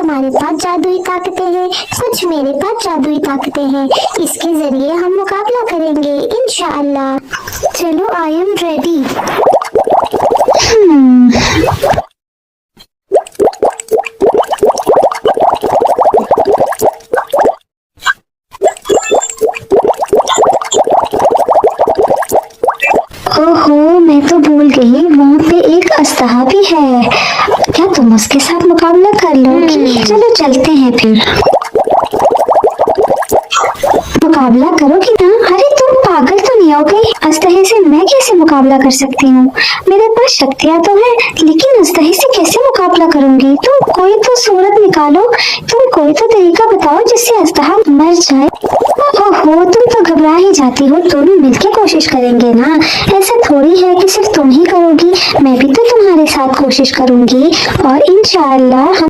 तुम्हारे पास जादुई ताकतें हैं, कुछ मेरे पास जादुई ताकतें हैं। इसके जरिए हम मुकाबला करेंगे इंशाअल्लाह। चलो, आई एम रेडी। ओहो, मैं तो भूल गई, वहाँ पे एक अस्तहा भी है। क्या तुम उसके साथ मुकाबला कर लोगी? चलो चलते हैं फिर। मुकाबला करोगी ना? अरे तुम पागल तो नहीं हो गई? अस्तहे से मैं कैसे मुकाबला कर सकती हूँ? मेरे पास शक्तियाँ तो है, लेकिन अस्तहे से कैसे मुकाबला करूंगी? तुम कोई तो सूरत निकालो, तुम कोई तो तरीका बताओ जिससे अस्तहा मर जाए। ओहो, तुम तो घबरा ही जाती हो। दोनों मिलकर कोशिश करेंगे ना, ऐसा थोड़ी है कि सिर्फ तुम ही करोगी, मैं भी तो तुम्हारे साथ कोशिश करूंगी और इंशाअल्लाह